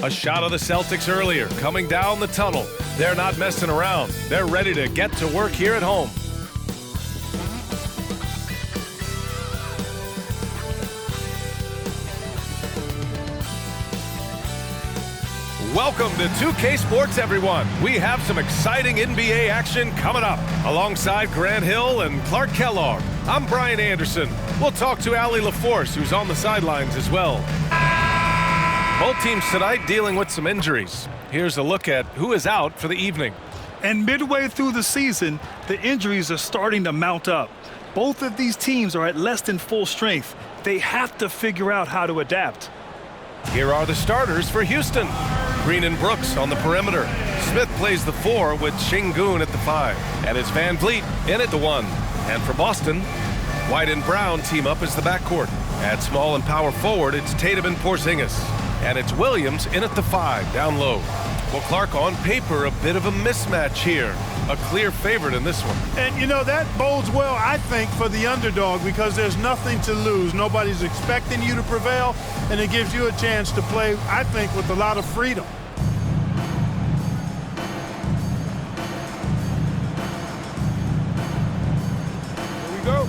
A shot of the Celtics earlier, coming down the tunnel. They're not messing around. They're ready to get to work here at home. Welcome to 2K Sports, everyone. We have some exciting NBA action coming up. Alongside Grant Hill and Clark Kellogg, I'm Brian Anderson. We'll talk to Allie LaForce, who's on the sidelines as well. Both teams tonight dealing with some injuries. Here's a look at who is out for the evening. And midway through the season, the injuries are starting to mount up. Both of these teams are at less than full strength. They have to figure out how to adapt. Here are the starters for Houston. Green and Brooks on the perimeter. Smith plays the 4 with Şengün at the 5. And it's Van Vliet in at the 1. And for Boston, White and Brown team up as the backcourt. At small and power forward, it's Tatum and Porzingis. And it's Williams in at the 5, down low. Well, Clark, on paper, a bit of a mismatch here. A clear favorite in this one. And, you know, that bodes well, I think, for the underdog because there's nothing to lose. Nobody's expecting you to prevail, and it gives you a chance to play, I think, with a lot of freedom. Here we go.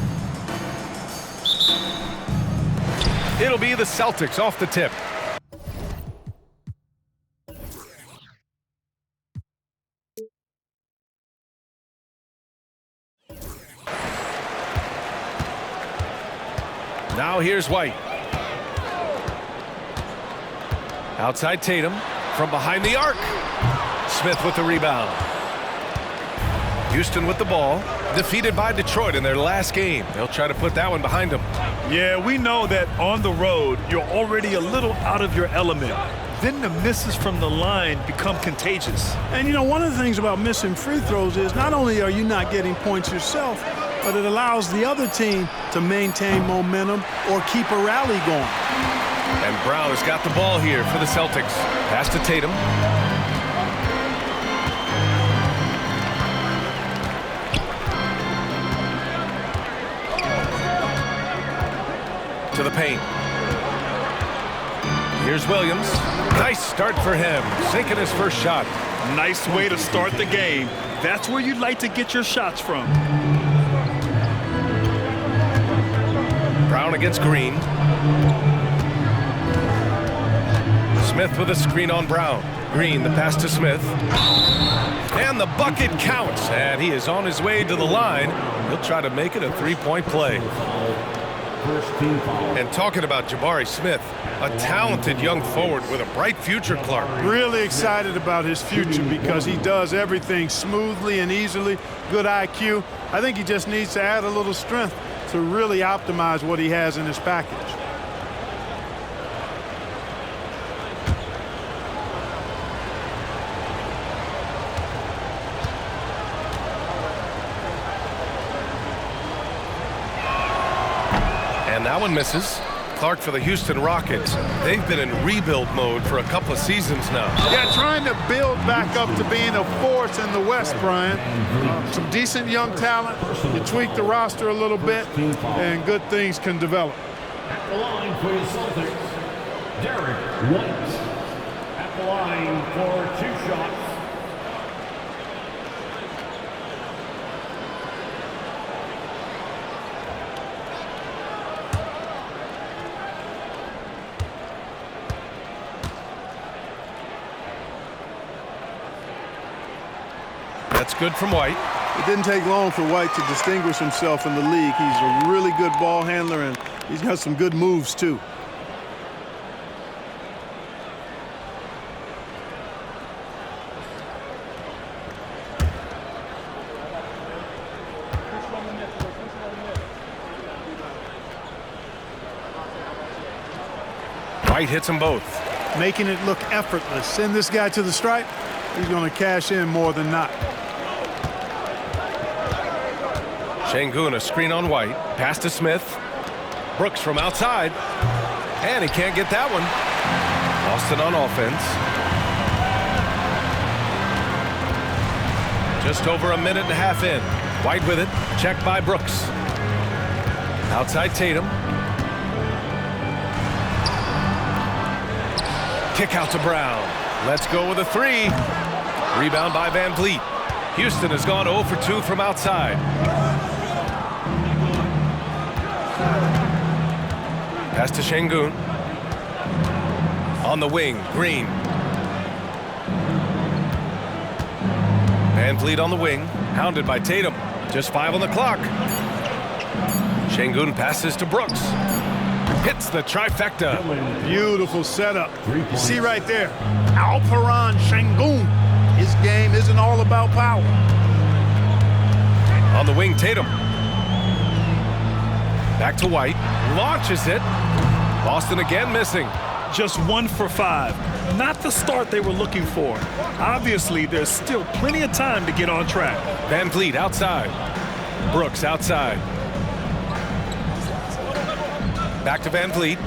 It'll be the Celtics off the tip. Now here's White. Outside Tatum from behind the arc. Smith with the rebound. Houston with the ball. Defeated by Detroit in their last game. They'll try to put that one behind them. Yeah, we know that on the road, you're already a little out of your element. Then the misses from the line become contagious. And, you know, one of the things about missing free throws is not only are you not getting points yourself, but it allows the other team to maintain momentum or keep a rally going. And Brown has got the ball here for the Celtics. Pass to Tatum. To the paint. Here's Williams. Nice start for him. Sinking his first shot. Nice way to start the game. That's where you'd like to get your shots from. Brown against Green. Smith with a screen on Brown. Green, the pass to Smith. And the bucket counts. And he is on his way to the line. He'll try to make it a three-point play. And talking about Jabari Smith, a talented young forward with a bright future, Clark. Really excited about his future because he does everything smoothly and easily. Good IQ. I think he just needs to add a little strength to really optimize what he has in his package. And that one misses. Clark for the Houston Rockets. They've been in rebuild mode for a couple of seasons now. Yeah, trying to build back up to being a force in the West, Brian. Some decent young talent. You tweak the roster a little bit, and good things can develop. At the line for the Celtics, Derek White. At the line for 2 shots. That's good from White. It didn't take long for White to distinguish himself in the league. He's a really good ball handler, and he's got some good moves, too. White hits them both. Making it look effortless. Send this guy to the stripe. He's going to cash in more than not. Şengün, a screen on White. Pass to Smith. Brooks from outside. And he can't get that one. Boston on offense. Just over a minute and a half in. White with it. Checked by Brooks. Outside Tatum. Kick out to Brown. Let's go with a three. Rebound by Van Vliet. Houston has gone 0 for 2 from outside. Pass to Şengün. On the wing, Green. Van Vliet on the wing, hounded by Tatum. Just 5 on the clock. Şengün passes to Brooks. Hits the trifecta. Beautiful setup. You see right there, Alperen Şengün. His game isn't all about power. On the wing, Tatum. Back to White. Launches it. Boston again missing. Just 1 for 5. Not the start they were looking for. Obviously, there's still plenty of time to get on track. Van Vliet outside. Brooks outside. Back to Van Vliet.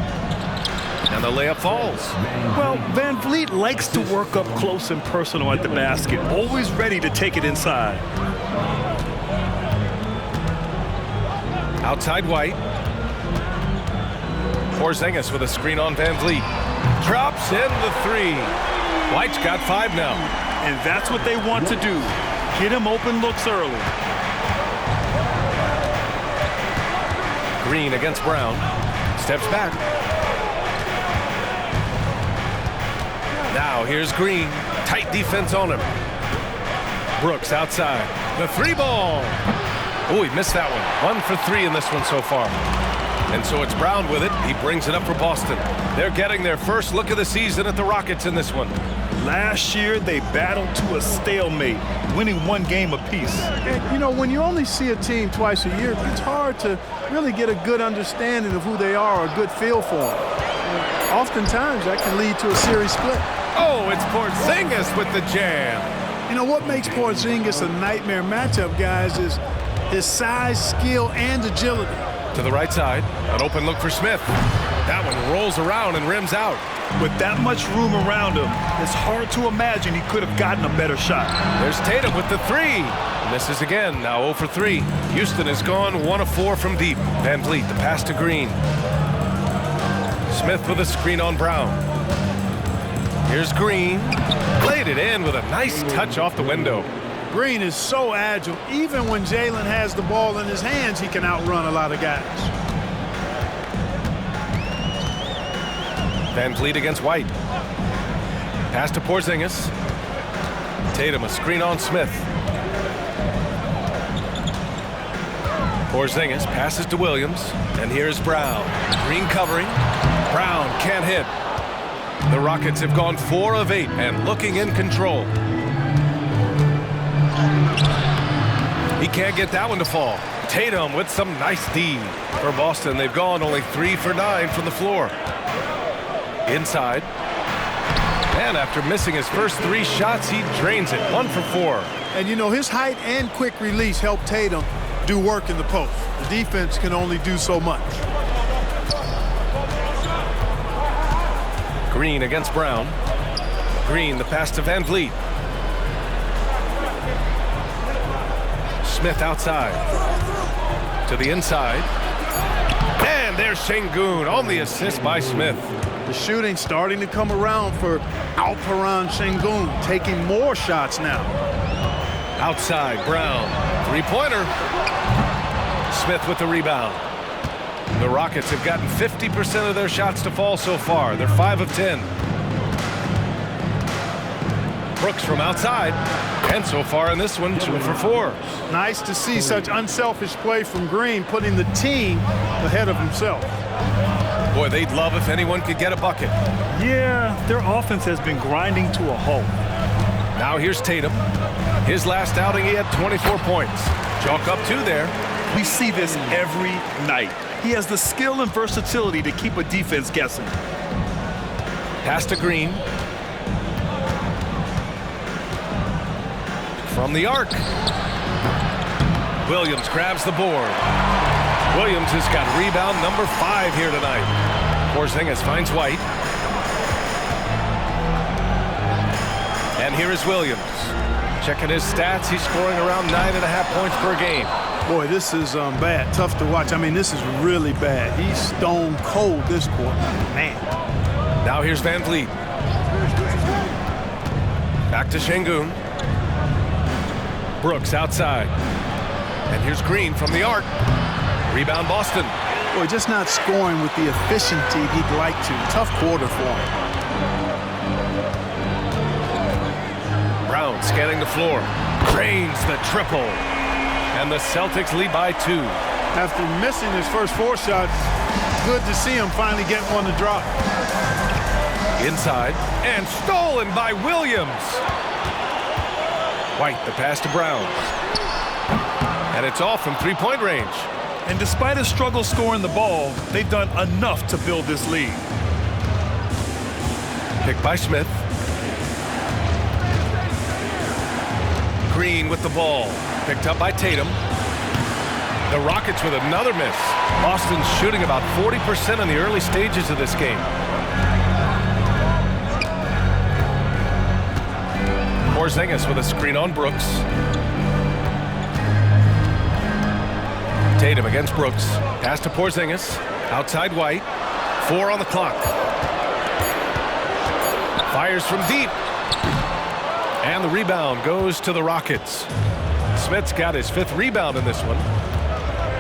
And the layup falls. Well, Van Vliet likes to work up close and personal at the basket, always ready to take it inside. Outside White. Porzingis with a screen on Van Vliet. Drops in the three. White's got 5 now. And that's what they want to do. Get him open looks early. Green against Brown. Steps back. Now here's Green. Tight defense on him. Brooks outside. The 3-ball. Oh, he missed that one. 1 for 3 in this one so far. And so it's Brown with it. He brings it up for Boston. They're getting their first look of the season at the Rockets in this one. Last year, they battled to a stalemate, winning 1 game apiece. And, you know, when you only see a team twice a year, it's hard to really get a good understanding of who they are or a good feel for them. Oftentimes, that can lead to a series split. Oh, it's Porzingis with the jam. You know, what makes Porzingis a nightmare matchup, guys, is his size, skill, and agility. To the right side, an open look for Smith. That one rolls around and rims out. With that much room around him, it's hard to imagine he could have gotten a better shot. There's Tatum with the 3. Misses again, now 0 for 3. Houston has gone 1 of 4 from deep. Van Vliet, the pass to Green. Smith with a screen on Brown. Here's Green. Played it in with a nice touch off the window. Green is so agile. Even when Jalen has the ball in his hands, he can outrun a lot of guys. Van Vliet against White. Pass to Porzingis. Tatum a screen on Smith. Porzingis passes to Williams. And here's Brown. Green covering. Brown can't hit. The Rockets have gone 4 of 8 and looking in control. He can't get that one to fall. Tatum with some nice D. For Boston, they've gone only 3 for 9 from the floor. Inside. And after missing his first 3 shots, he drains it. 1 for 4. And, you know, his height and quick release help Tatum do work in the post. The defense can only do so much. Green against Brown. Green, the pass to Van Vliet. Smith outside. To the inside. And there's Şengün on the assist by Smith. The shooting starting to come around for Alperen Şengün, taking more shots now. Outside, Brown. 3-pointer. Smith with the rebound. The Rockets have gotten 50% of their shots to fall so far. They're 5 of 10. Brooks from outside. And so far in this one, 2 for 4. Nice to see such unselfish play from Green, putting the team ahead of himself. Boy, they'd love if anyone could get a bucket. Yeah, their offense has been grinding to a halt. Now here's Tatum. His last outing, he had 24 points. Chalk up 2 there. We see this every night. He has the skill and versatility to keep a defense guessing. Pass to Green. From the arc. Williams grabs the board. Williams has got rebound number 5 here tonight. Porzingis finds White. And here is Williams. Checking his stats, he's scoring around 9.5 points per game. Boy, this is bad. Tough to watch. I mean, this is really bad. He's stone cold this quarter. Man. Now here's Van Vliet. Back to Şengün. Brooks outside. And here's Green from the arc. Rebound Boston. Boy, just not scoring with the efficiency he'd like to. Tough quarter for him. Brown scanning the floor. Drains the triple. And the Celtics lead by 2. After missing his first 4 shots, good to see him finally get one to drop. Inside. And stolen by Williams. White, the pass to Brown. And it's off from three-point range. And despite a struggle scoring the ball, they've done enough to build this lead. Picked by Smith. Green with the ball. Picked up by Tatum. The Rockets with another miss. Boston's shooting about 40% in the early stages of this game. Porzingis with a screen on Brooks. Tatum against Brooks. Pass to Porzingis. Outside White. 4 on the clock. Fires from deep. And the rebound goes to the Rockets. Smith's got his 5th rebound in this one.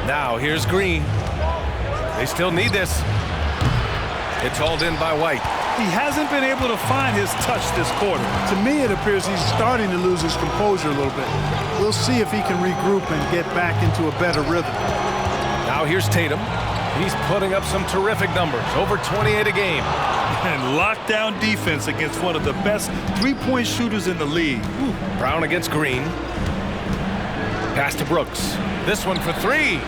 Now here's Green. They still need this. It's hauled in by White. He hasn't been able to find his touch this quarter. To me, it appears he's starting to lose his composure a little bit. We'll see if he can regroup and get back into a better rhythm. Now here's Tatum. He's putting up some terrific numbers, over 28 a game. And lockdown defense against one of the best three-point shooters in the league. Brown against Green. Pass to Brooks. This one for 3.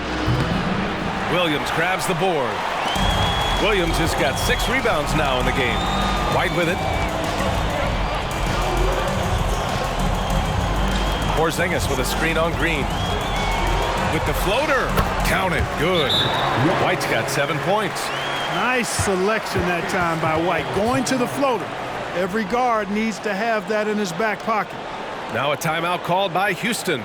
Williams grabs the board. Williams has got 6 rebounds now in the game. White with it. Porzingis with a screen on Green. With the floater. Count it. Good. White's got 7 points. Nice selection that time by White. Going to the floater. Every guard needs to have that in his back pocket. Now a timeout called by Houston.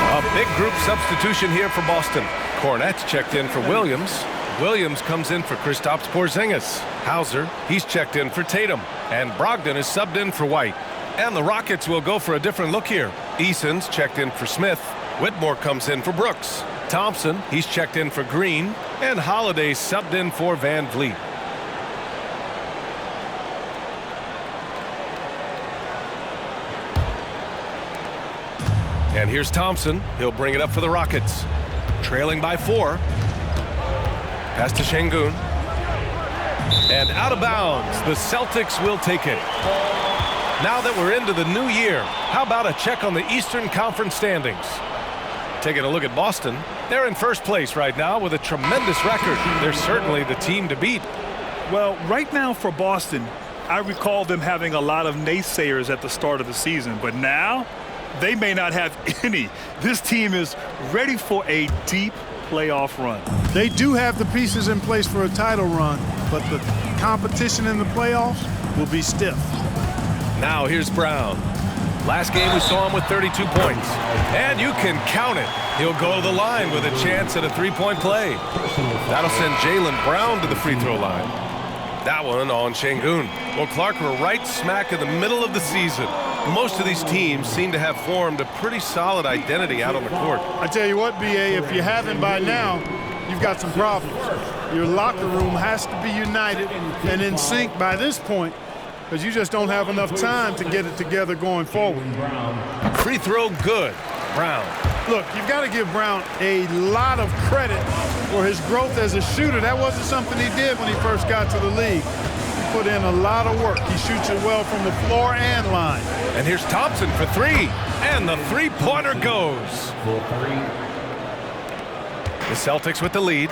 A big group substitution here for Boston. Cornette's checked in for Williams. Williams comes in for Kristaps Porzingis. Hauser, he's checked in for Tatum. And Brogdon is subbed in for White. And the Rockets will go for a different look here. Eason's checked in for Smith. Whitmore comes in for Brooks. Thompson, he's checked in for Green. And Holiday subbed in for Van Vliet. And here's Thompson. He'll bring it up for the Rockets. Trailing by 4. Pass to Şengün. And out of bounds. The Celtics will take it. Now that we're into the new year, how about a check on the Eastern Conference standings? Taking a look at Boston, they're in first place right now with a tremendous record. They're certainly the team to beat. Well, right now for Boston, I recall them having a lot of naysayers at the start of the season, but now they may not have any. This team is ready for a deep playoff run. They do have the pieces in place for a title run, but the competition in the playoffs will be stiff. Now here's Brown. Last game we saw him with 32 points. And you can count it. He'll go to the line with a chance at a three-point play. That'll send Jaylen Brown to the free throw line. That one on Şengün. Well, Clark, we're right smack in the middle of the season. Most of these teams seem to have formed a pretty solid identity out on the court. I tell you what, B.A., if you haven't by now, you've got some problems. Your locker room has to be united and in sync by this point, because you just don't have enough time to get it together going forward. Free throw good. Brown. Look, you've got to give Brown a lot of credit for his growth as a shooter. That wasn't something he did when he first got to the league. He put in a lot of work. He shoots it well from the floor and line. And here's Thompson for 3. And the three-pointer goes. The Celtics with the lead.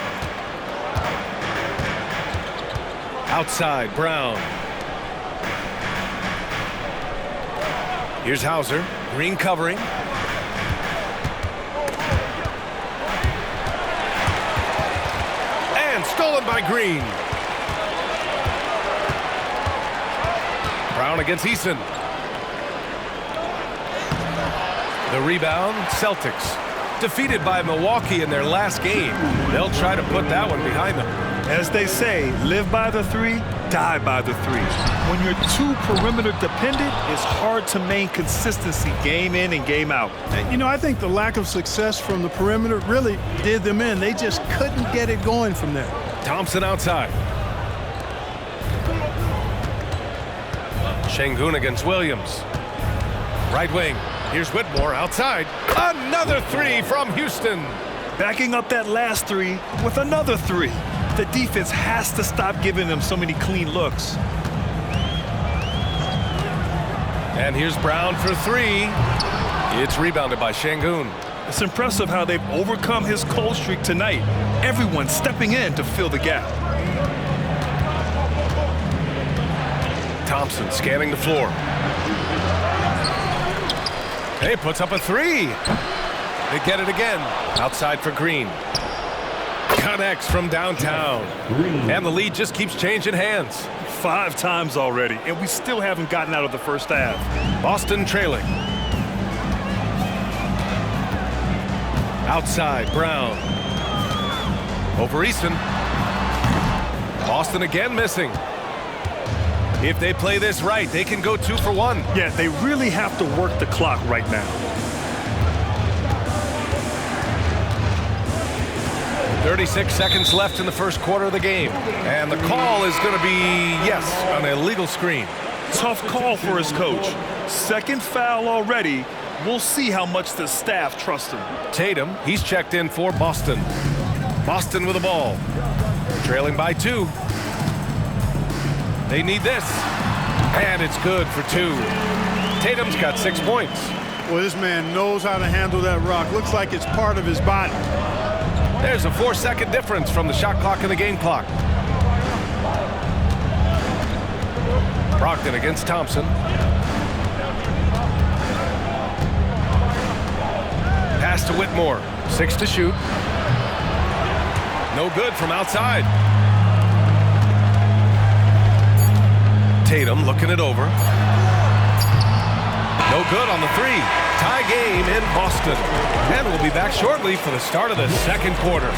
Outside, Brown. Here's Hauser. Green covering. And stolen by Green. Brown against Eason. The rebound, Celtics. Defeated by Milwaukee in their last game. They'll try to put that one behind them. As they say, live by the three, die by the three. When you're too perimeter dependent, it's hard to maintain consistency game in and game out. You know, I think the lack of success from the perimeter really did them in. They just couldn't get it going from there. Thompson outside. Şengün against Williams. Right wing. Here's Whitmore outside. Another three from Houston. Backing up that last three with another three. The defense has to stop giving them so many clean looks. And here's Brown for three. It's rebounded by Şengün. It's impressive how they've overcome his cold streak tonight. Everyone stepping in to fill the gap. Thompson scanning the floor. Hey, puts up a three. They get it again. Outside for Green. Connects from downtown. And the lead just keeps changing hands. 5 times already, and we still haven't gotten out of the first half. Boston trailing. Outside, Brown. Over Easton. Boston again missing. If they play this right, they can go 2 for 1. Yeah, they really have to work the clock right now. 36 seconds left in the first quarter of the game. And the call is going to be, yes, an illegal screen. Tough call for his coach. Second foul already. We'll see how much the staff trusts him. Tatum, he's checked in for Boston. Boston with the ball. Trailing by 2. They need this. And it's good for 2. Tatum's got 6 points. Well, this man knows how to handle that rock. Looks like it's part of his body. There's a 4-second difference from the shot clock and the game clock. Brogdon against Thompson. Pass to Whitmore. 6 to shoot. No good from outside. Tatum looking it over. No good on the 3. Tie game in Boston. And we'll be back shortly for the start of the second quarter.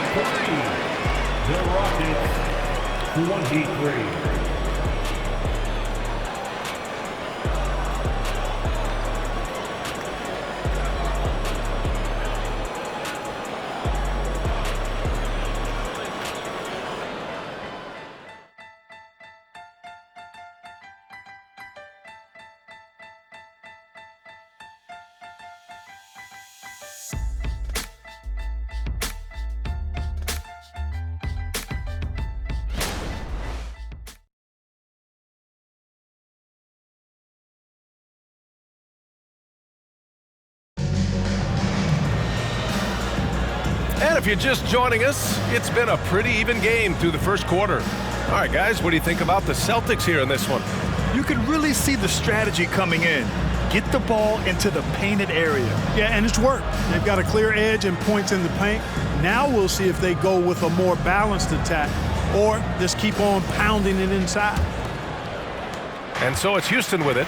23. The Rockets, 23. And if you're just joining us, it's been a pretty even game through the first quarter. All right, guys, what do you think about the Celtics here in this one? You can really see the strategy coming in. Get the ball into the painted area. Yeah, and it's worked. They've got a clear edge and points in the paint. Now we'll see if they go with a more balanced attack or just keep on pounding it inside. And so it's Houston with it.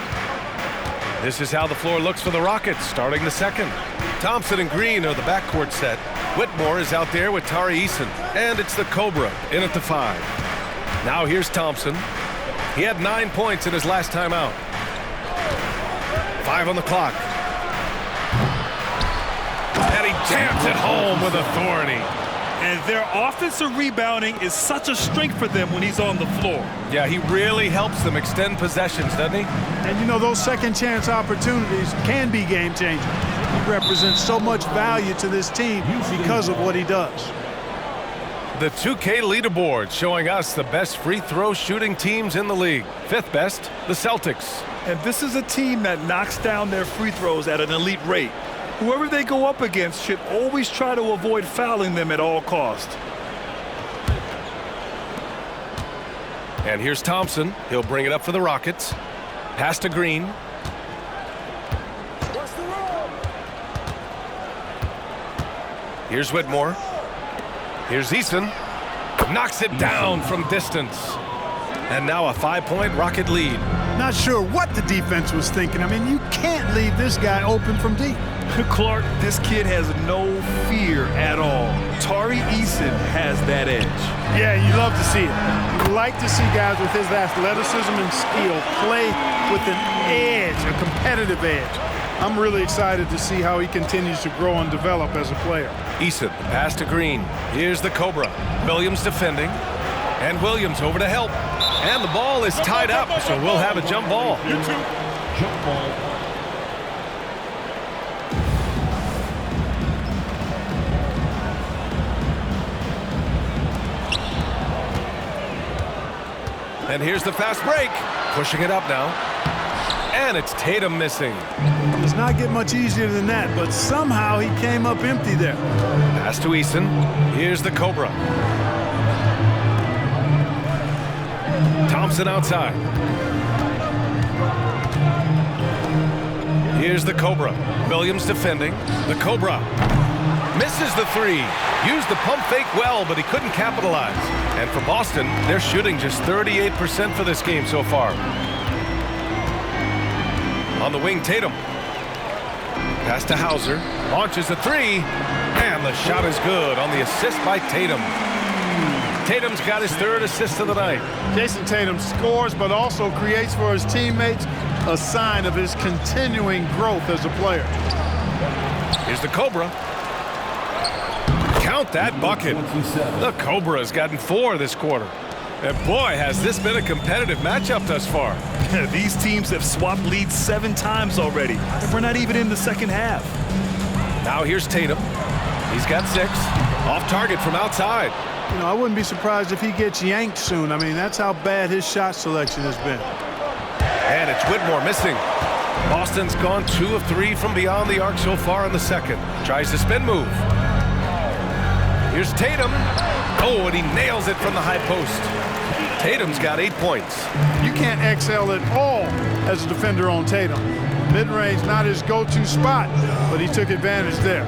This is how the floor looks for the Rockets starting the second. Thompson and Green are the backcourt set. Whitmore is out there with Tari Eason. And it's the Cobra in at the 5. Now here's Thompson. He had 9 points in his last time out. 5 on the clock. And he jams it home with authority. And their offensive rebounding is such a strength for them when he's on the floor. Yeah, he really helps them extend possessions, doesn't he? And you know, those second chance opportunities can be game changing. He represents so much value to this team because of what he does. The 2K leaderboard showing us the best free throw shooting teams in the league. 5th best, the Celtics. And this is a team that knocks down their free throws at an elite rate. Whoever they go up against should always try to avoid fouling them at all costs. And here's Thompson. He'll bring it up for the Rockets. Pass to Green. Here's Whitmore. Here's Eason. Knocks it down from distance. And now a 5-point Rocket lead. Not sure what the defense was thinking. I mean, you can't leave this guy open from deep. Clark, this kid has no fear at all. Tari Eason has that edge. Yeah, you love to see it. You like to see guys with his athleticism and skill play with an edge, a competitive edge. I'm really excited to see how he continues to grow and develop as a player. Eason, pass to Green. Here's the Cobra. Williams defending. And Williams over to help. And the ball is tied up, so we'll have a jump ball. Jump ball. And here's the fast break. Pushing it up now. And it's Tatum missing. It does not get much easier than that, but somehow he came up empty there. Pass to Eason. Here's the Cobra. Thompson outside. Here's the Cobra. Williams defending. The Cobra misses the three. Used the pump fake well, but he couldn't capitalize. And for Boston, they're shooting just 38% for this game so far. On the wing, Tatum. Pass to Hauser. Launches a three. And the shot is good on the assist by Tatum. Tatum's got his third assist of the night. Jason Tatum scores, but also creates for his teammates a sign of his continuing growth as a player. Here's the Cobra. Count that bucket. The Cobra has gotten 4 this quarter. And boy, has this been a competitive matchup thus far. These teams have swapped leads 7 times already. And we're not even in the second half. Now here's Tatum. He's got 6. Off target from outside. You know, I wouldn't be surprised if he gets yanked soon. I mean, that's how bad his shot selection has been. And it's Whitmore missing. Boston's gone 2 of 3 from beyond the arc so far in the second. Tries the spin move. Here's Tatum. Oh, and he nails it from the high post. Tatum's got 8 points. You can't excel at all as a defender on Tatum. Mid-range, not his go-to spot, but he took advantage there.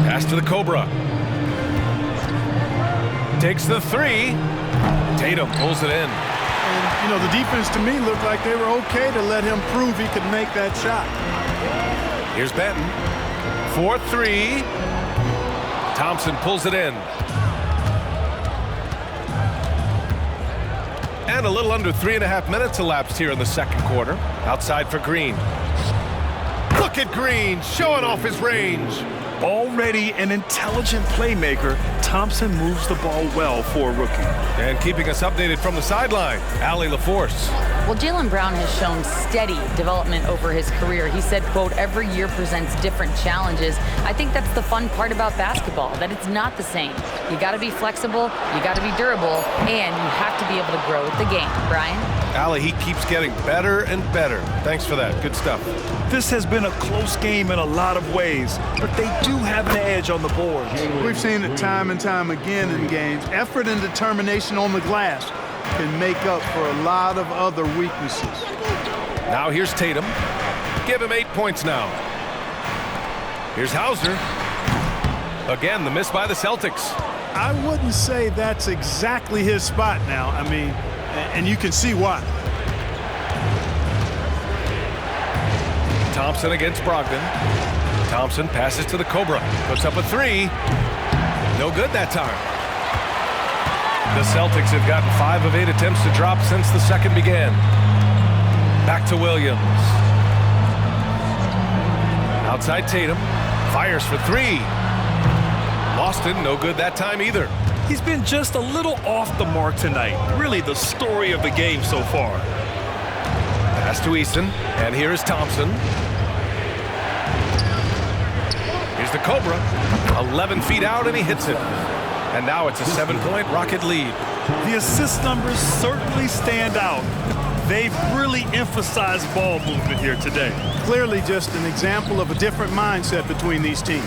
Pass to the Cobra. Takes the 3. Tatum pulls it in. And, you know, the defense to me looked like they were okay to let him prove he could make that shot. Here's Benton. 4-3. Thompson pulls it in. And a little under 3.5 minutes elapsed here in the second quarter. Outside for Green. Look at Green showing off his range. Already an intelligent playmaker, Thompson moves the ball well for a rookie. And keeping us updated from the sideline, Allie LaForce. Well, Jaylen Brown has shown steady development over his career. He said, quote, every year presents different challenges. I think that's the fun part about basketball, that it's not the same. You got to be flexible, you got to be durable, and you have to be able to grow with the game. Brian? Allie, he keeps getting better and better. Thanks for that. Good stuff. This has been a close game in a lot of ways, but they do have an edge on the board. We've seen it time and time again in games. Effort and determination on the glass can make up for a lot of other weaknesses. Now here's Tatum. Give him 8 points now. Here's Hauser. Again, the miss by the Celtics. I wouldn't say that's exactly his spot now. I mean, and you can see why. Thompson against Brogdon. Thompson passes to the Cobra. Puts up a 3. No good that time. The Celtics have gotten 5 of 8 attempts to drop since the second began. Back to Williams. Outside Tatum. Fires for 3. Boston, no good that time either. He's been just a little off the mark tonight. Really the story of the game so far. Pass to Easton. And here is Thompson. Here's the Cobra. 11 feet out, and he hits it. And now it's a 7-point Rocket lead. The assist numbers certainly stand out. They've really emphasized ball movement here today. Clearly just an example of a different mindset between these teams.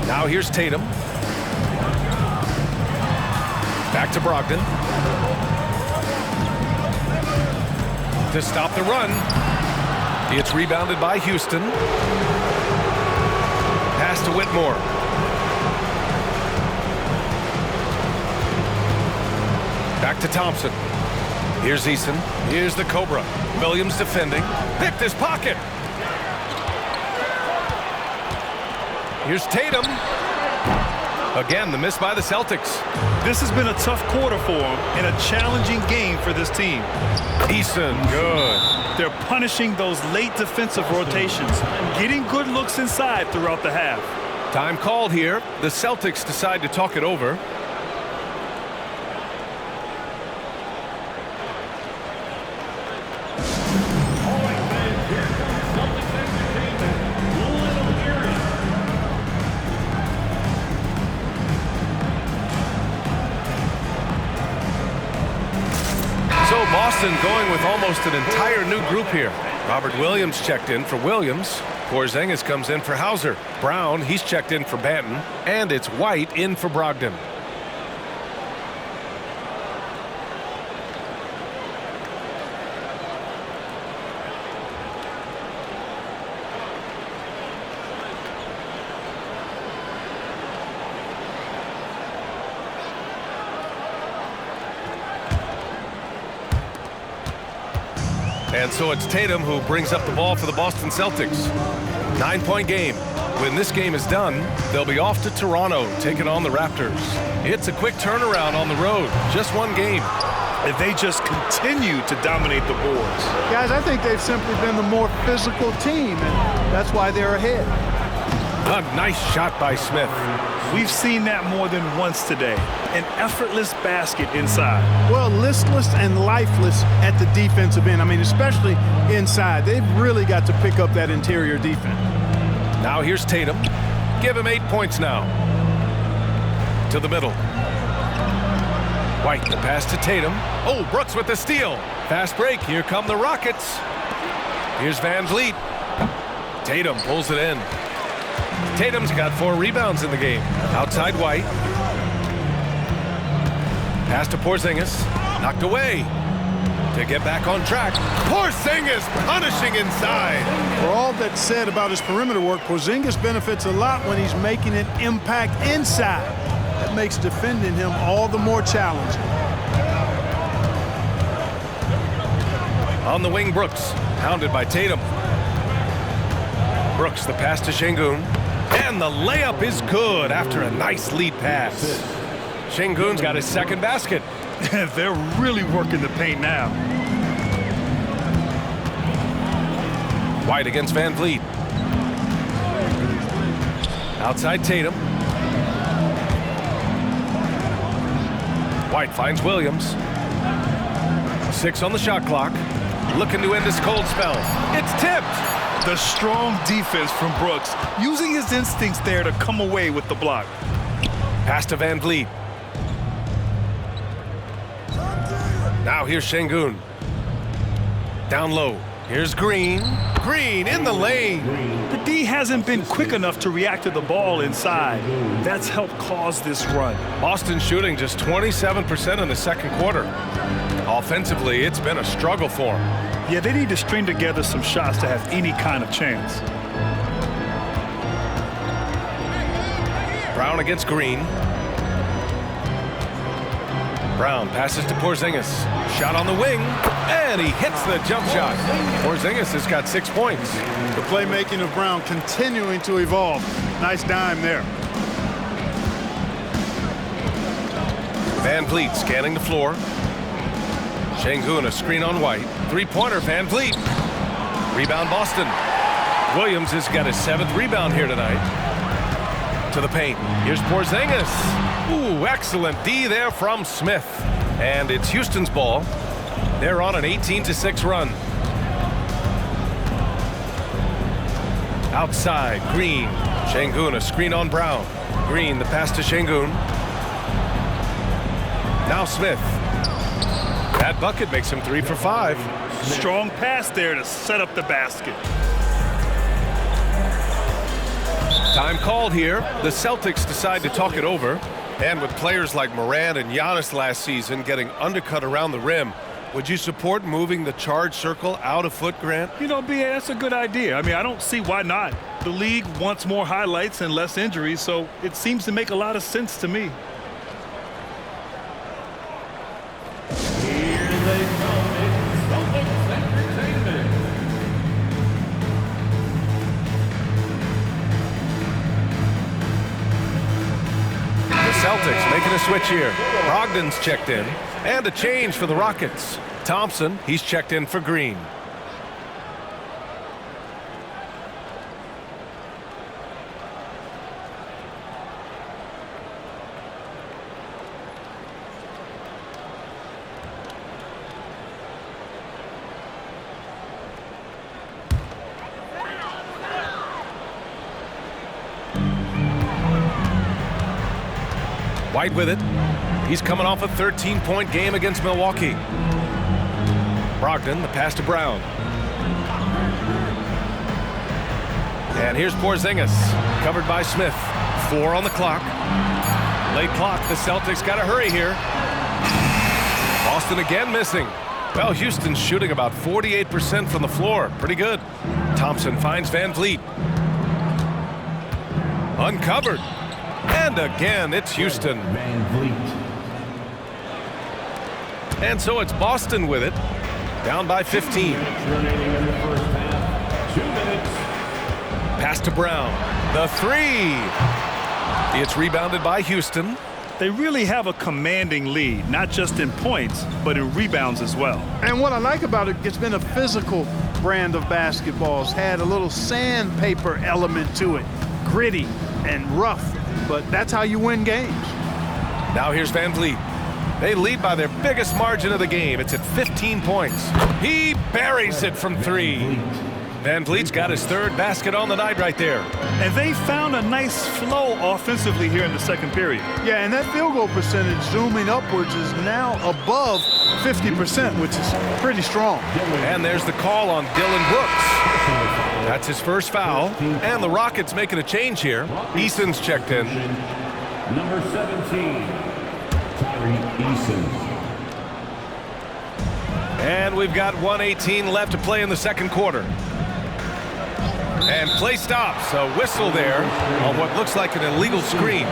Now here's Tatum. Back to Brogdon. To stop the run. It's rebounded by Houston. Pass to Whitmore. Back to Thompson. Here's Eason. Here's the Cobra. Williams defending. Picked his pocket. Here's Tatum. Again, the miss by the Celtics. This has been a tough quarter for them and a challenging game for this team. Eason, good. They're punishing those late defensive rotations, getting good looks inside throughout the half. Time called here. The Celtics decide to talk it over. So Boston going with almost an entire new group here. Robert Williams checked in for Williams. Porzingis comes in for Hauser. Brown, he's checked in for Banton. And it's White in for Brogdon. And so it's Tatum who brings up the ball for the Boston Celtics. 9-point game. When this game is done, they'll be off to Toronto, taking on the Raptors. It's a quick turnaround on the road. Just one game. And they just continue to dominate the boards. Guys, I think they've simply been the more physical team, and that's why they're ahead. A nice shot by Smith. We've seen that more than once today. An effortless basket inside. Well, listless and lifeless at the defensive end. I mean, especially inside. They've really got to pick up that interior defense. Now here's Tatum. Give him 8 points now. To the middle. White, the pass to Tatum. Oh, Brooks with the steal. Fast break. Here come the Rockets. Here's Van Vliet. Tatum pulls it in. Tatum's got 4 rebounds in the game. Outside White. Pass to Porzingis. Knocked away. To get back on track. Porzingis punishing inside. For all that's said about his perimeter work, Porzingis benefits a lot when he's making an impact inside. That makes defending him all the more challenging. On the wing, Brooks. Hounded by Tatum. Brooks, the pass to Şengün. And the layup is good after a nice lead pass. Şengün's got his second basket. They're really working the paint now. White against Van Vliet. Outside Tatum. White finds Williams. 6 on the shot clock. Looking to end this cold spell. It's tipped. The strong defense from Brooks, using his instincts there to come away with the block. Pass to Van Vliet. Now here's Şengün. Down low. Here's Green. Green in the lane. The D hasn't been quick enough to react to the ball inside. That's helped cause this run. Boston shooting just 27% in the second quarter. Offensively, it's been a struggle for them. Yeah, they need to string together some shots to have any kind of chance. Brown against Green. Brown passes to Porzingis. Shot on the wing, and he hits the jump shot. Porzingis has got 6 points. The playmaking of Brown continuing to evolve. Nice dime there. Van Vliet scanning the floor. Şengün, a screen on White. Three-pointer, Van Vliet. Rebound, Boston. Williams has got his 7th rebound here tonight. To the paint. Here's Porzingis. Ooh, excellent D there from Smith. And it's Houston's ball. They're on an 18-6 run. Outside, Green. Şengün, a screen on Brown. Green, the pass to Şengün. Now Smith. That bucket makes him 3 for 5. Strong pass there to set up the basket. Time called here. The Celtics decide to talk it over. And with players like Morant and Giannis last season getting undercut around the rim, would you support moving the charge circle out a foot, Grant? You know, B.A., that's a good idea. I mean, I don't see why not. The league wants more highlights and less injuries, so it seems to make a lot of sense to me. Here they come. Making a switch here. Brogdon's checked in. And a change for the Rockets. Thompson, he's checked in for Green. White with it. He's coming off a 13-point game against Milwaukee. Brogdon, the pass to Brown. And here's Porzingis, covered by Smith. 4 on the clock. Late clock, the Celtics got to hurry here. Boston again missing. Well, Houston's shooting about 48% from the floor. Pretty good. Thompson finds Van Vliet. Uncovered. And again, it's Houston. Van Vliet. And so it's Boston with it. Down by 15. Remaining in the first half. 2 minutes. Pass to Brown. The 3. It's rebounded by Houston. They really have a commanding lead, not just in points, but in rebounds as well. And what I like about it, it's been a physical brand of basketball. It's had a little sandpaper element to it. Gritty and rough, but that's how you win games. Now here's Van Vliet. They lead by their biggest margin of the game. It's at 15 points. He buries it from 3. Van Vliet's got his 3rd basket on the night right there. And they found a nice flow offensively here in the second period. Yeah, and that field goal percentage zooming upwards is now above 50%, which is pretty strong. And there's the call on Dylan Brooks. That's his first foul. And the Rockets making a change here. Eason's checked in. Number 17, Tyree Eason. And we've got 1:18 left to play in the second quarter. And play stops. A whistle there on what looks like an illegal screen.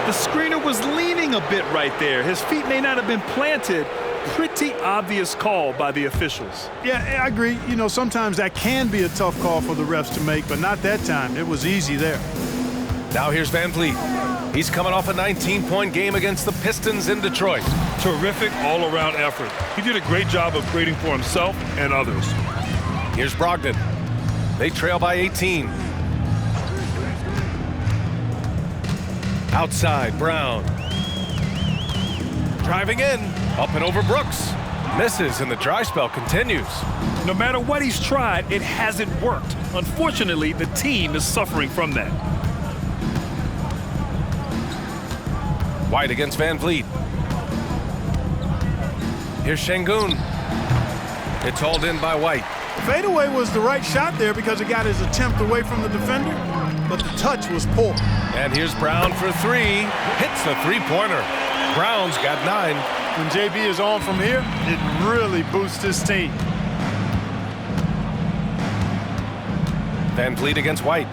The screener was leaning a bit right there. His feet may not have been planted. Pretty obvious call by the officials. Yeah, I agree. You know, sometimes that can be a tough call for the refs to make, but not that time. It was easy there. Now here's Van Vliet. He's coming off a 19-point game against the Pistons in Detroit. Terrific all-around effort. He did a great job of creating for himself and others. Here's Brogdon. They trail by 18. Outside, Brown. Driving in, up and over Brooks. Misses, and the dry spell continues. No matter what he's tried, it hasn't worked. Unfortunately, the team is suffering from that. White against Van Vliet. Here's Şengün. It's hauled in by White. Fadeaway was the right shot there because it got his attempt away from the defender, but the touch was poor. And here's Brown for 3. Hits the 3-pointer. Brown's got 9. When JB is on from here, it really boosts his team. Van Vliet against White.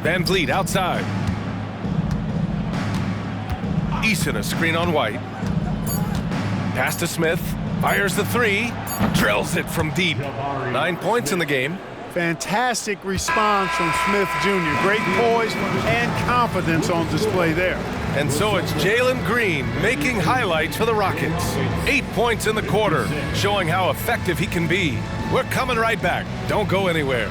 Van Vliet outside. Eason a screen on White. Pass to Smith. Fires the 3. Drills it from deep. 9 points in the game. Fantastic response from Smith Jr. Great poise and confidence on display there. And so it's Jalen Green making highlights for the Rockets. 8 points in the quarter, showing how effective he can be. We're coming right back. Don't go anywhere.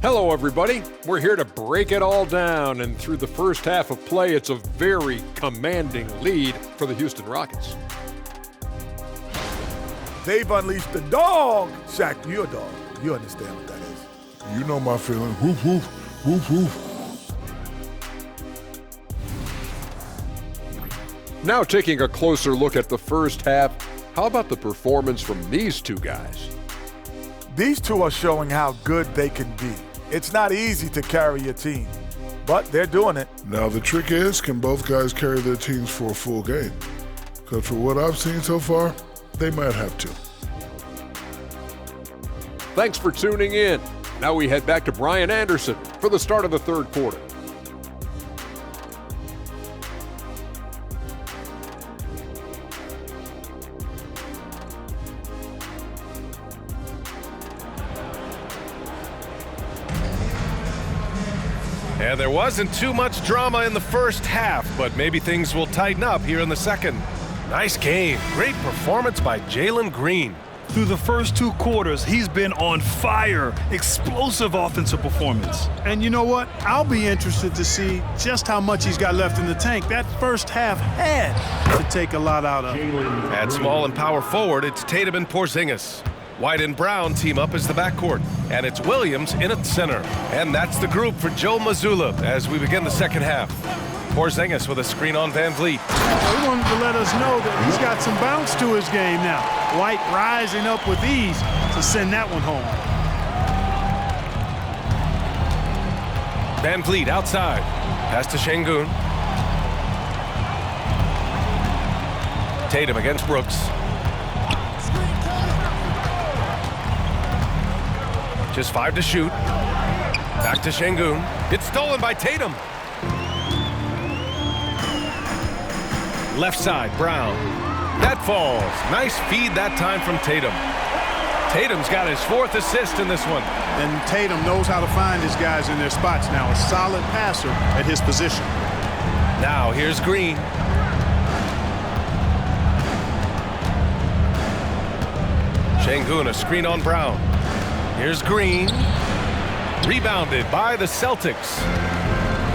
Hello, everybody. We're here to break it all down, and through the first half of play, it's a very commanding lead for the Houston Rockets. They've unleashed the dog. Shaq, you're a dog. You understand what that is. You know my feeling. Woof, woof, woof, woof. Now taking a closer look at the first half, how about the performance from these two guys? These two are showing how good they can be. It's not easy to carry your team, but they're doing it. Now the trick is, can both guys carry their teams for a full game? Because for what I've seen so far, they might have to. Thanks for tuning in. Now we head back to Brian Anderson for the start of the third quarter. And there wasn't too much drama in the first half, but maybe things will tighten up here in the second. Nice game. Great performance by Jalen Green. Through the first 2 quarters, he's been on fire. Explosive offensive performance. And you know what? I'll be interested to see just how much he's got left in the tank. That first half had to take a lot out of him. At small and power forward, it's Tatum and Porzingis. White and Brown team up as the backcourt, and it's Williams in at center. And that's the group for Joe Mazzulla as we begin the second half. Porzingis with a screen on Van Vliet. He wanted to let us know that he's got some bounce to his game now. White rising up with ease to send that one home. Van Vliet outside. Pass to Şengün. Tatum against Brooks. Just 5 to shoot. Back to Şengün. It's stolen by Tatum. Left side, Brown. That falls. Nice feed that time from Tatum. Tatum's got his 4th assist in this one. And Tatum knows how to find his guys in their spots now. A solid passer at his position. Now here's Green. Şengün, a screen on Brown. Here's Green. Rebounded by the Celtics.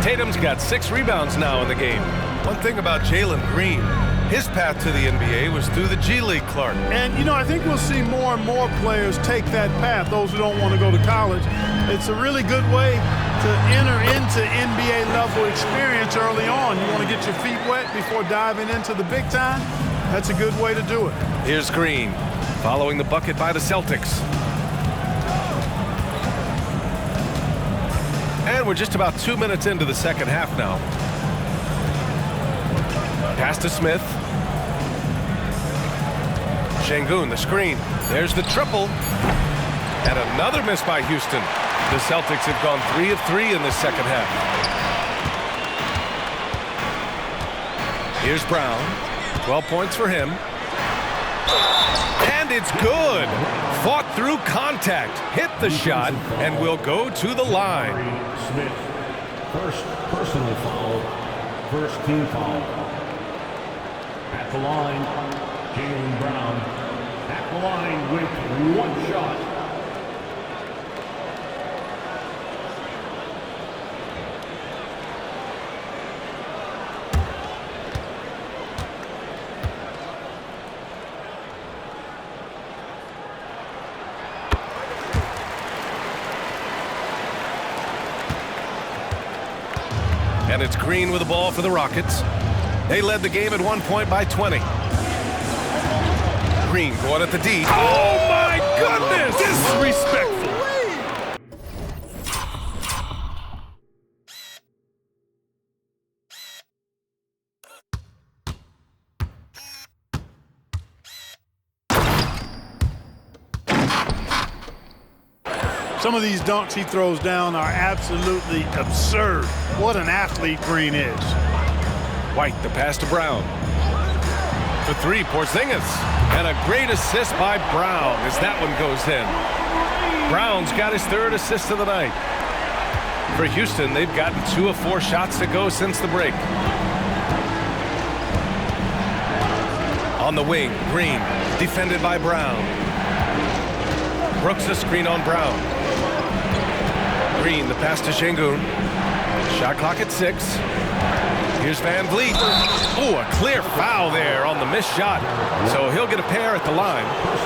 Tatum's got 6 rebounds now in the game. One thing about Jalen Green, his path to the NBA was through the G League, Clark. And, you know, I think we'll see more and more players take that path, those who don't want to go to college. It's a really good way to enter into NBA level experience early on. You want to get your feet wet before diving into the big time? That's a good way to do it. Here's Green, following the bucket by the Celtics. And we're just about 2 minutes into the second half now. Pass to Smith. Şengün, the screen. There's the triple. And another miss by Houston. The Celtics have gone 3 of 3 in this second half. Here's Brown. 12 points for him. And it's good. Fought through contact. Hit the shot and will go to the line. Smith, first personal foul, first team foul. At the line, Jalen Brown. At the line with 1 shot. And it's Green with the ball for the Rockets. They led the game at 1 point by 20. Green going at the D. Oh my goodness! Disrespectful. Some of these dunks he throws down are absolutely absurd. What an athlete Green is. White, the pass to Brown. For 3, Porzingis. And a great assist by Brown as that one goes in. Brown's got his 3rd assist of the night. For Houston, they've gotten 2 of 4 shots to go since the break. On the wing, Green, defended by Brown. Brooks a screen on Brown. Green, the pass to Şengün. Shot clock at 6. Here's Van Vliet. Oh, a clear foul there on the missed shot. So he'll get a pair at the line.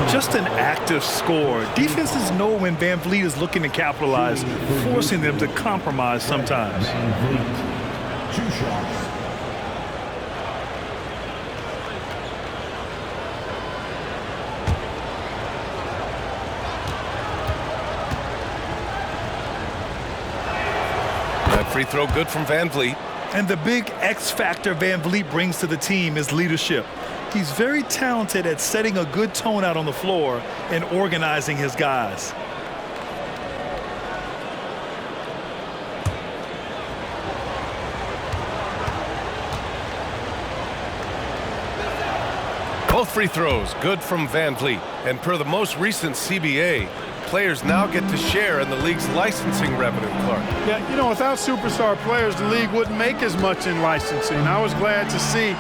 Just an active score. Defenses know when Van Vliet is looking to capitalize, forcing them to compromise sometimes. 2 shots. Free throw good from Van Vliet. And the big X factor Van Vliet brings to the team is leadership. He's very talented at setting a good tone out on the floor and organizing his guys. Both free throws good from Van Vliet. And per the most recent CBA, players now get to share in the league's licensing revenue, Clark. Yeah, you know, without superstar players, the league wouldn't make as much in licensing. I was glad to see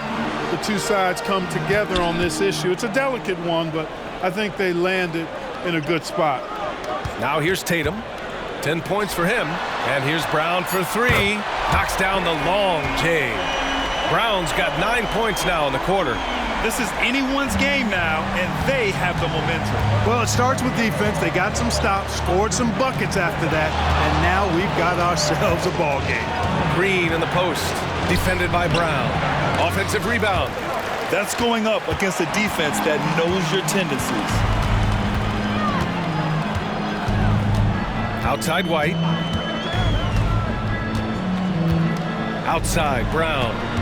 the two sides come together on this issue. It's a delicate one, but I think they landed in a good spot. Now here's Tatum. 10 points for him. And here's Brown for 3. Knocks down the long J. Brown's got 9 points now in the quarter. This is anyone's game now, and they have the momentum. Well, it starts with defense. They got some stops, scored some buckets after that, and now we've got ourselves a ball game. Green in the post, defended by Brown. Offensive rebound. That's going up against a defense that knows your tendencies. Outside White. Outside Brown.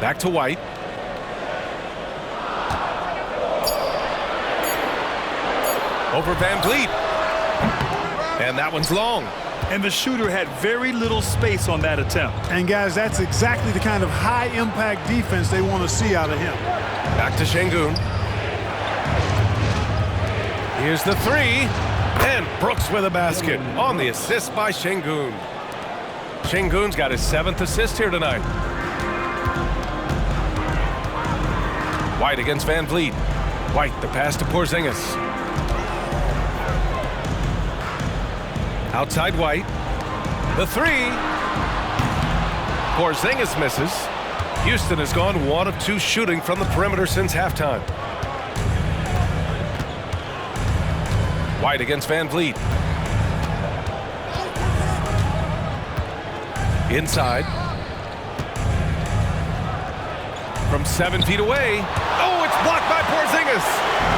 Back to White. Over Van Vliet. And that one's long. And the shooter had very little space on that attempt. And guys, that's exactly the kind of high-impact defense they want to see out of him. Back to Şengün. Here's the 3. And Brooks with a basket on the assist by Şengün. Şengün's got his 7th assist here tonight. White against Van Vliet. White, the pass to Porzingis. Outside White. The 3. Porzingis misses. Houston has gone 1 of 2 shooting from the perimeter since halftime. White against Van Vliet. Inside. From 7 feet away. Oh, it's blocked by Porzingis.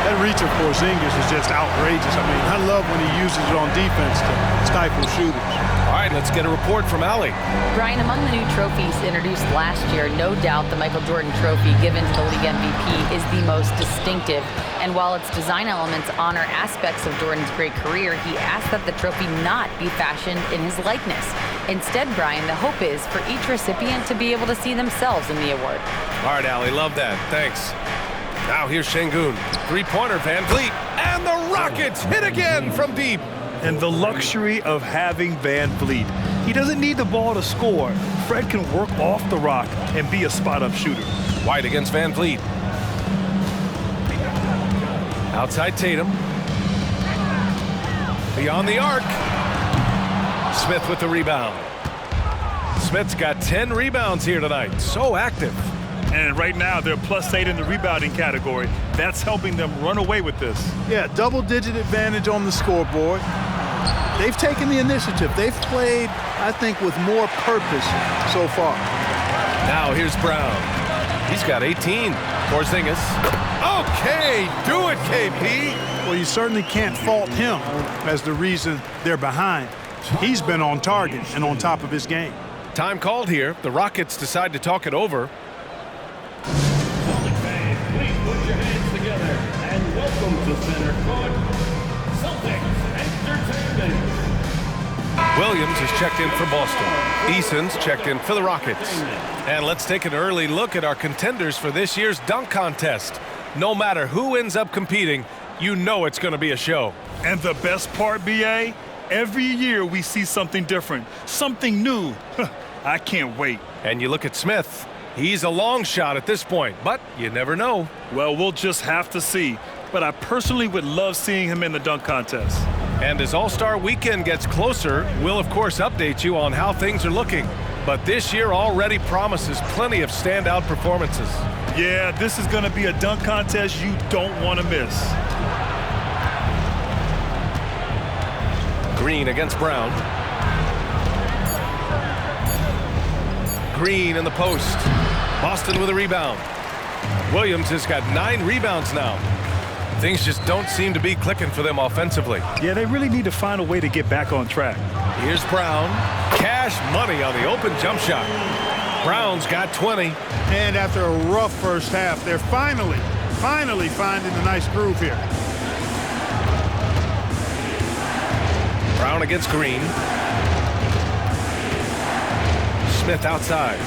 That reach of Porzingis is just outrageous. I mean, I love when he uses it on defense to stifle shooters. All right, let's get a report from Allie. Brian, among the new trophies introduced last year, no doubt the Michael Jordan Trophy given to the league MVP is the most distinctive. And while its design elements honor aspects of Jordan's great career, he asked that the trophy not be fashioned in his likeness. Instead, Brian, the hope is for each recipient to be able to see themselves in the award. All right, Allie, love that. Thanks. Now here's Şengün. 3-pointer, Van Vliet. And the Rockets hit again from deep. And the luxury of having Van Vliet. He doesn't need the ball to score. Fred can work off the rock and be a spot-up shooter. White against Van Vliet. Outside Tatum. Beyond the arc. Smith with the rebound. Smith's got 10 rebounds here tonight. So active. And right now, they're +8 in the rebounding category. That's helping them run away with this. Yeah, double-digit advantage on the scoreboard. They've taken the initiative. They've played, I think, with more purpose so far. Now here's Brown. He's got 18. Porzingis. Okay, do it, KP. Well, you certainly can't fault him as the reason they're behind. He's been on target and on top of his game. Time called here. The Rockets decide to talk it over. Celtics fans, please put your hands together and welcome to center court, Celtics Entertainment. Williams is checked in for Boston. Eason's checked in for the Rockets. And let's take an early look at our contenders for this year's dunk contest. No matter who ends up competing, you know it's going to be a show. And the best part, B.A., every year we see something different, something new. I can't wait. And you look at Smith. He's a long shot at this point, but you never know. Well, we'll just have to see. But I personally would love seeing him in the dunk contest. And as All-Star Weekend gets closer, we'll of course update you on how things are looking. But this year already promises plenty of standout performances. Yeah, this is going to be a dunk contest you don't want to miss. Green against Brown. Green in the post. Boston with a rebound. Williams has got 9 rebounds now. Things just don't seem to be clicking for them offensively. Yeah, they really need to find a way to get back on track. Here's Brown. Cash money on the open jump shot. Brown's got 20. And after a rough first half, they're finally finding a nice groove here. Brown against Green. Smith outside.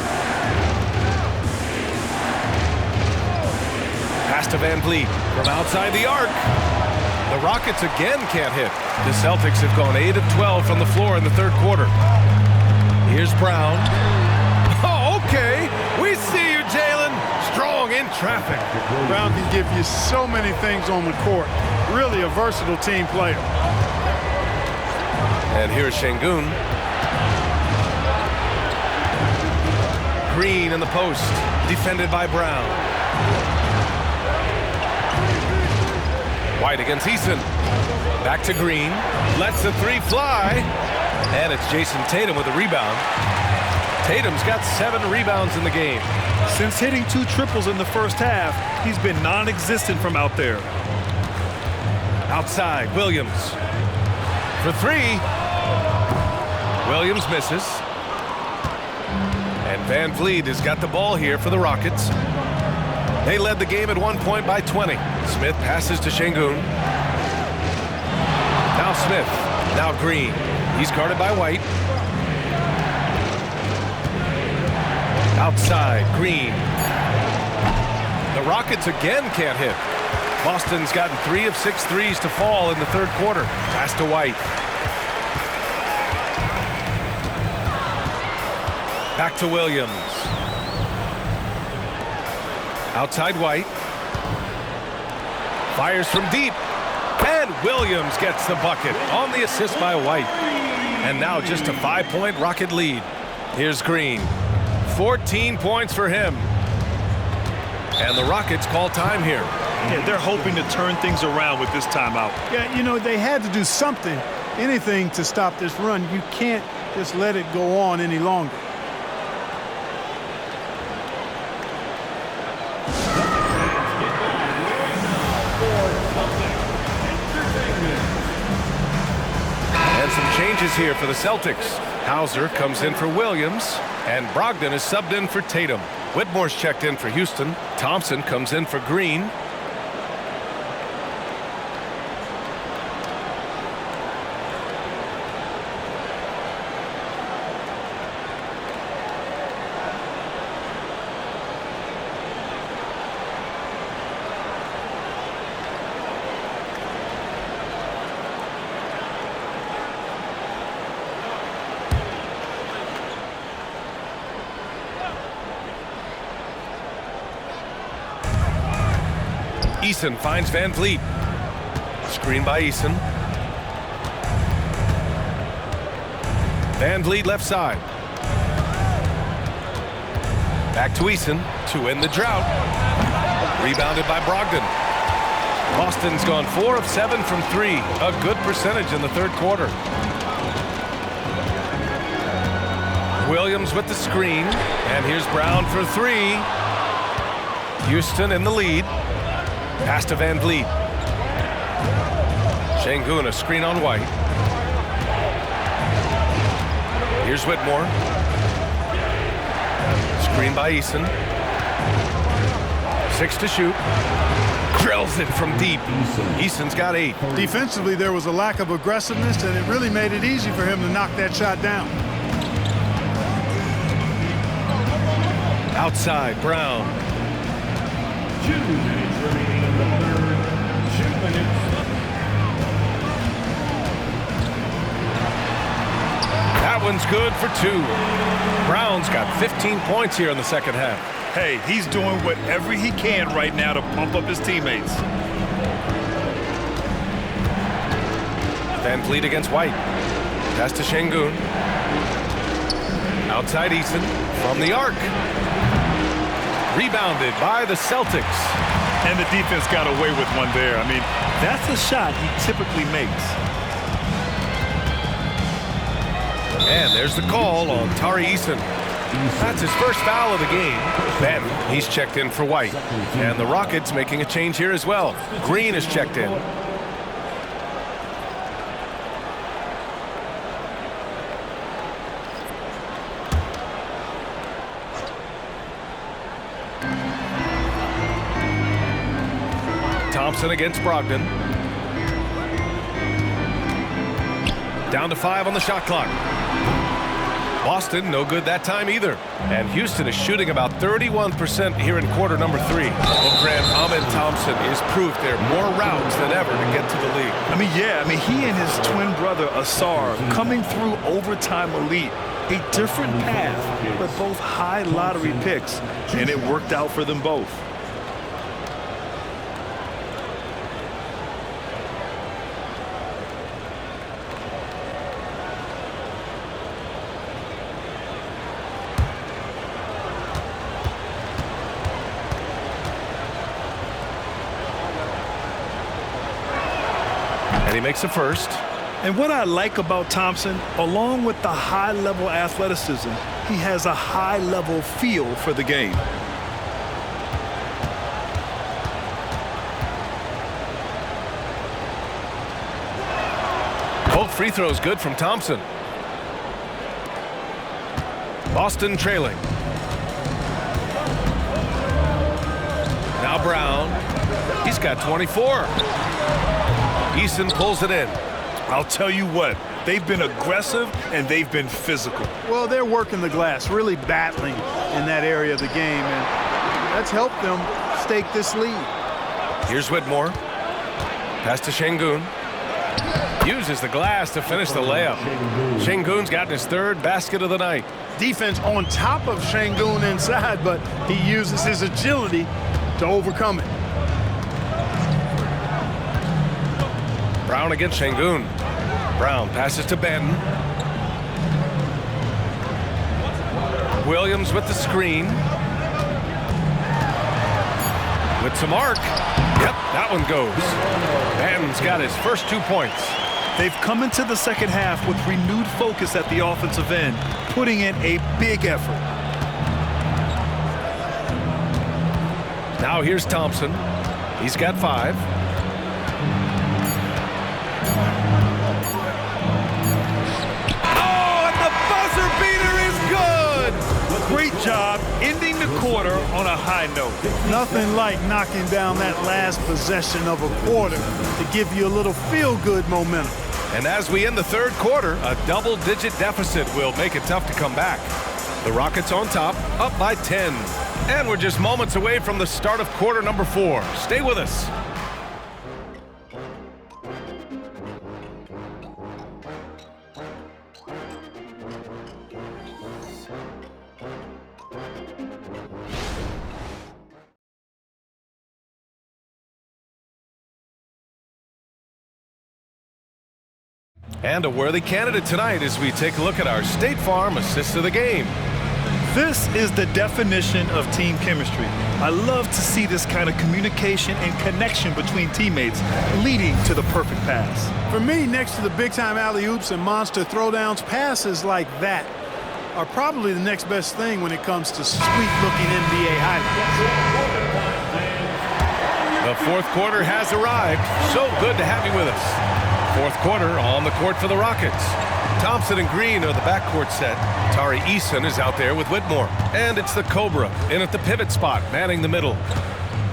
Pass to Van Vliet from outside the arc. The Rockets again can't hit. The Celtics have gone 8 of 12 from the floor in the third quarter. Here's Brown. Oh, okay. We see you, Jalen. Strong in traffic. Brown can give you so many things on the court. Really a versatile team player. And here's Şengün. Green in the post, defended by Brown. White against Eason. Back to Green. Lets the three fly. And it's Jason Tatum with a rebound. Tatum's got 7 rebounds in the game. Since hitting 2 triples in the first half, he's been non-existent from out there. Outside, Williams. For 3. Williams misses. And Van Vliet has got the ball here for the Rockets. They led the game at one point by 20. Smith passes to Şengün. Now Smith. Now Green. He's guarded by White. Outside, Green. The Rockets again can't hit. Boston's gotten 3 of 6 threes to fall in the third quarter. Pass to White. Back to Williams. Outside White. Fires from deep. And Williams gets the bucket on the assist by White. And now just a 5-point Rocket lead. Here's Green. 14 points for him. And the Rockets call time here. Yeah, they're hoping to turn things around with this timeout. Yeah, you know, they had to do something, anything to stop this run. You can't just let it go on any longer. And some changes here for the Celtics. Hauser comes in for Williams, and Brogdon is subbed in for Tatum. Whitmore's checked in for Houston. Thompson comes in for Green. Eason finds Van Vliet. Screen by Eason. Van Vliet left side. Back to Eason to end the drought. Rebounded by Brogdon. Boston's gone 4 of 7 from 3. A good percentage in the third quarter. Williams with the screen. And here's Brown for 3. Houston in the lead. Pass to Van Vliet. Şengün, a screen on White. Here's Whitmore. Screen by Eason. 6 to shoot. Drills it from deep. Eason's got 8. Defensively, there was a lack of aggressiveness, and it really made it easy for him to knock that shot down. Outside, Brown. 2 minutes remaining in the third. 2 minutes. That one's good for 2. Brown's got 15 points here in the second half. Hey, he's doing whatever he can right now to pump up his teammates. Van Vliet against White. Pass to Şengün. Outside Eason from the arc. Rebounded by the Celtics. And the defense got away with one there. I mean, that's a shot he typically makes. And there's the call on Tari Eason. That's his first foul of the game. Then he's checked in for White. And the Rockets making a change here as well. Green is checked in. Thompson against Brogdon. Down to 5 on the shot clock. Boston Boston, no good that time either. And Houston is shooting about 31% here in quarter number 3. Well, Grant, Ahmed Thompson is proof there are more routes than ever to get to the league. He and his twin brother Asar coming through overtime elite. A different path, but both high lottery picks, and it worked out for them both. And he makes a first. And what I like about Thompson, along with the high-level athleticism, he has a high-level feel for the game. Both free throws good from Thompson. Boston trailing. Now Brown. He's got 24. Eason pulls it in. I'll tell you what, they've been aggressive and they've been physical. Well, they're working the glass, really battling in that area of the game, and that's helped them stake this lead. Here's Whitmore. Pass to Şengün. Uses the glass to finish the layup. Şengün's gotten his 3rd basket of the night. Defense on top of Şengün inside, but he uses his agility to overcome it. Brown against Şengün. Brown passes to Benton. Williams with the screen. With some arc. Yep, that one goes. Benton's got his first 2 points. They've come into the second half with renewed focus at the offensive end, putting in a big effort. Now here's Thompson. He's got 5. Great job ending the quarter on a high note. Nothing like knocking down that last possession of a quarter to give you a little feel-good momentum. And as we end the 3rd quarter, a double-digit deficit will make it tough to come back. The Rockets on top, up by 10. And we're just moments away from the start of quarter number 4. Stay with us. And a worthy candidate tonight as we take a look at our State Farm assist of the game. This is the definition of team chemistry. I love to see this kind of communication and connection between teammates leading to the perfect pass. For me, next to the big-time alley-oops and monster throwdowns, passes like that are probably the next best thing when it comes to sweet-looking NBA highlights. The 4th quarter has arrived. So good to have you with us. 4th quarter on the court for the Rockets. Thompson and Green are the backcourt set. Tari Eason is out there with Whitmore. And it's the Cobra in at the pivot spot, manning the middle.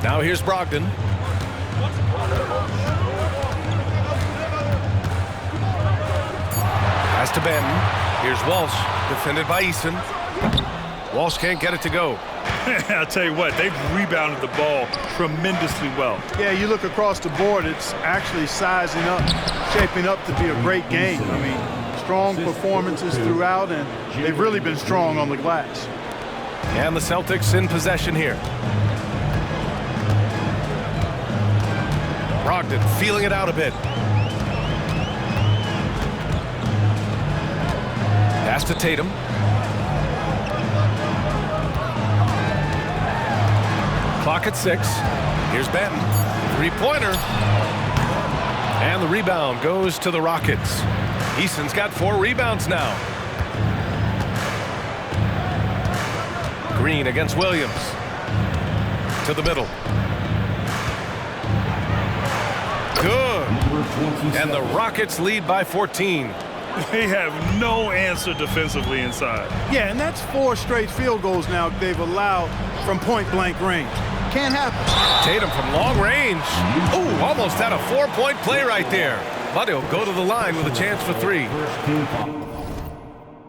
Now here's Brogdon. Pass to Benton. Here's Walsh, defended by Eason. Walsh can't get it to go. I'll tell you what, they've rebounded the ball tremendously well. Yeah, you look across the board, it's actually sizing up, shaping up to be a great game. I mean, strong performances throughout, and they've really been strong on the glass. And the Celtics in possession here. Brogdon feeling it out a bit. Pass to Tatum. Clock at 6. Here's Benton. 3-pointer. And the rebound goes to the Rockets. Eason's got 4 rebounds now. Green against Williams. To the middle. Good. And the Rockets lead by 14. They have no answer defensively inside. Yeah, and that's 4 straight field goals now they've allowed from point-blank range. Can't happen. Tatum from long range. Ooh, almost had a 4-point play right there. But he'll go to the line with a chance for 3.